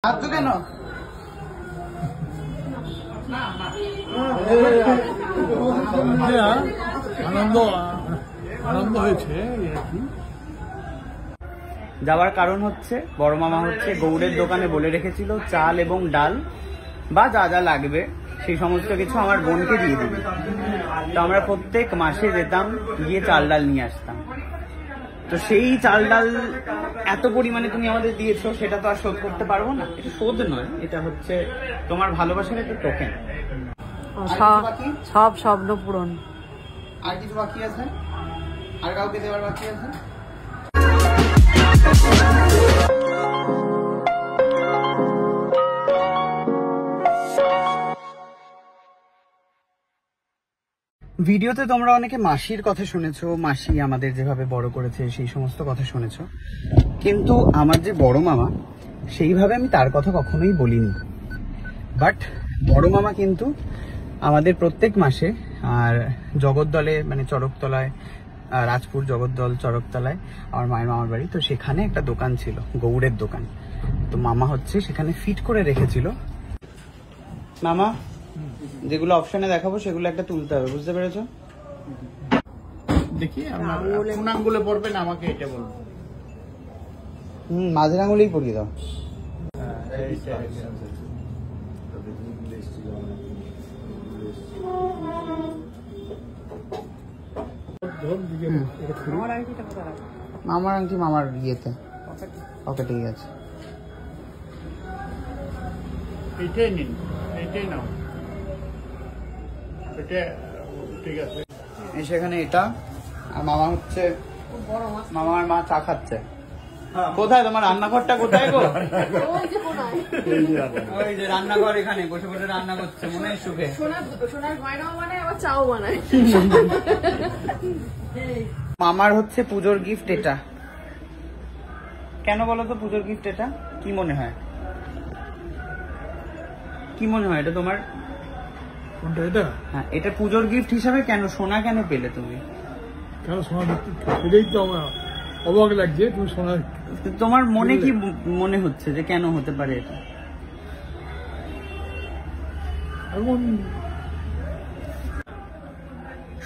কেন আনন্দ হয়েছে। যাওয়ার কারণ হচ্ছে বড় মামা হচ্ছে গৌড়ের দোকানে বলে রেখেছিল চাল এবং ডাল বা যা যা লাগবে সেই সমস্ত কিছু আমার বোনকে দিয়ে দিবে। তো আমরা প্রত্যেক মাসে যেতাম, গিয়ে চাল ডাল নিয়ে আসতাম। তো সেই চাল ডাল এত পরিমাণে তুমি আমাদের দিয়েছো, সেটা তো আর শোধ করতে পারবো না। এটা শোধ নয়, এটা হচ্ছে তোমার ভালোবাসার একটা টোকেন। সব স্বপ্ন পূরণ। আর কিছু বাকি আছে? আর কাউকে দেওয়ার বাকি আছে? ভিডিওতে তোমরা অনেকে মাসির কথা শুনেছো, মাসি আমাদের যেভাবে বড় করেছে সেই সমস্ত কথা শুনেছো, কিন্তু আমার যে বড় মামা সেইভাবে আমি তার কথা কখনোই বলিনি। বাট বড় মামা কিন্তু আমাদের প্রত্যেক মাসে আর জগদ্দলে মানে চরকতলায়, রাজপুর জগদ্দল চরকতলায় আমার মায়ের মামার বাড়ি, তো সেখানে একটা দোকান ছিল, গৌড়ের দোকান। তো মামা হচ্ছে সেখানে ফিট করে রেখেছিল। মামা যেগুলো অপশনে দেখাবো সেগুলো একটা তুলতে হবে, বুঝতে পেরেছো? দেখি কোন আঙ্গুলে পড়বে না আমাকে এটা বলবো। মাঝের আঙুলেই পরিয়ে দাও। মামার আংটি মামার ইয়েতে পকেটেই আছে। এইটাই নিন, এইটাই নাও, এটা ঠিক আছে। সেখানে এটা আর মামা হচ্ছে, মামার মা চা খাচ্ছে। কোথায় তোমার রান্নাঘরটা? কোথায় গো? ওই যে রান্নাঘর, এখানে বসে বসে রান্না করছে মনে সুখে। মামার হচ্ছে পুজোর গিফট এটা। কেন বলো তো পুজোর গিফট এটা? কি মনে হয়, কি মনে হয় এটা তোমার? এটা হ্যাঁ, এটা পুজোর গিফট হিসাবে কেন? সোনা কেন পেলে তুমি? কেন সোনা পেলেই তো আমার অবাক লাগছে। তুমি সোনা, তোমার মনে কি মনে হচ্ছে যে কেন হতে পারে এটা? এখন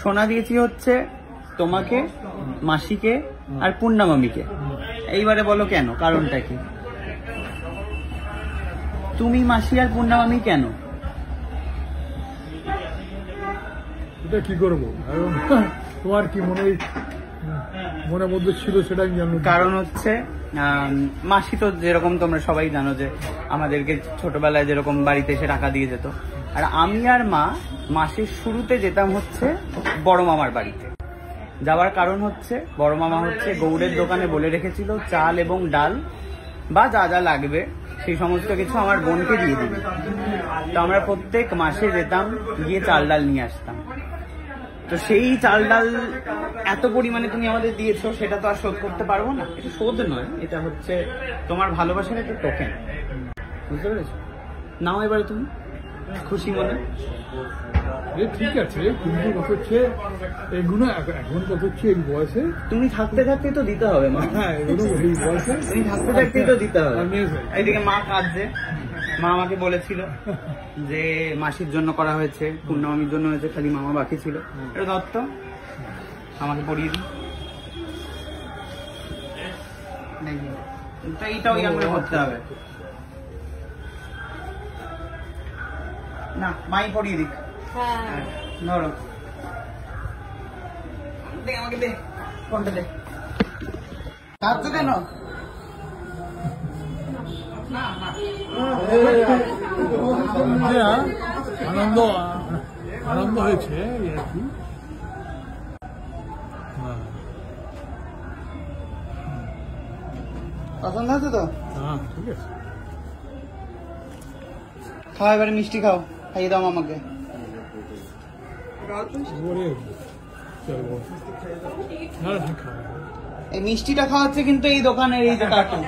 সোনা দিয়েছি হচ্ছে তোমাকে, মাসিকে আর পূর্ণামামিকে। এইবারে বলো কেন, কারণটা কি? তুমি মাসি আর পূর্ণামামি কেন? এটা কি করবো এখন? তোমার কি মনের মধ্যে ছিল সেটা আমি জানি। কারণ হচ্ছে মাসি তো যেরকম তোমরা সবাই জানো যে আমাদেরকে ছোটবেলায় যেরকম বাড়িতে এসে টাকা দিয়ে যেত, আর আমি আর মা মাসের শুরুতে যেতাম হচ্ছে বড় মামার বাড়িতে। যাওয়ার কারণ হচ্ছে বড় মামা হচ্ছে গৌড়ের দোকানে বলে রেখেছিল চাল এবং ডাল বা যা যা লাগবে সেই সমস্ত কিছু আমার বোনকে দিয়ে দিবে। তো আমরা প্রত্যেক মাসে যেতাম, গিয়ে চাল ডাল নিয়ে আসতাম। তো সেই চাল ডাল এত পরিমাণে তুমি আমাদের দিয়েছো, সেটা তো আর শোধ করতে পারবো না। এটা শোধ নয়, এটা হচ্ছে তোমার ভালোবাসার একটা টোকেন, বুঝতে পেরেছো? নাও এবারে তুমি খুশি মনে। ঠিক আছে, কিন্তু কথা হচ্ছে এগুলো এখন কথা হচ্ছে এই বয়সে তুমি থাকতে থাকতে তো দিতে হবে মা। হ্যাঁ, এগুলো এই বয়সে তুমি থাকতে থাকতেই তো দিতে হবে। এইদিকে মা কাঁদছে। মা আমাকে বলেছিল যে মাসির জন্য করা হয়েছে, পূর্ণমামির জন্য হয়েছে, খালি মামা বাকি ছিল। এটা দত্ত আমাকে পড়িয়ে দিই। তো এইটাও আমরা করতে হবে না, মাই পড়িয়ে দিক। ধরো, দে আমাকে, দে ফোনটা দে। কাঁদছো কেন? আনন্দ হয়েছে আর কি। পছন্দ হয়েছে তো? হ্যাঁ, ঠিক আছে। খাও এবারে, মিষ্টি খাও, খাইয়ে দাও আমাকে। এই মিষ্টিটা খাওয়াচ্ছে কিন্তু এই দোকানের এই যে কার্টুন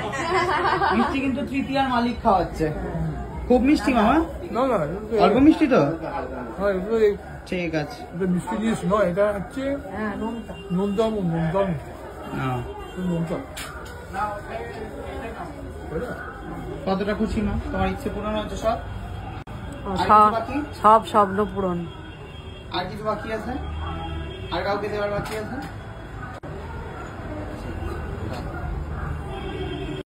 মিষ্টি কিন্তু তৃতীয়ার মালিক খাওয়াচ্ছে। খুব মিষ্টি মামা? অল্প মিষ্টি তো? ঠিক আছে। মিষ্টি জিনিস নয়, এটা হচ্ছে নোনতা। নোনতা কতটা খুশি মা? তোমার ইচ্ছে পূরণ হচ্ছে সব? সব স্বপ্ন পূরণ। আর কিছু বাকি আছে? আর কাউকে দেওয়ার বাকি আছে?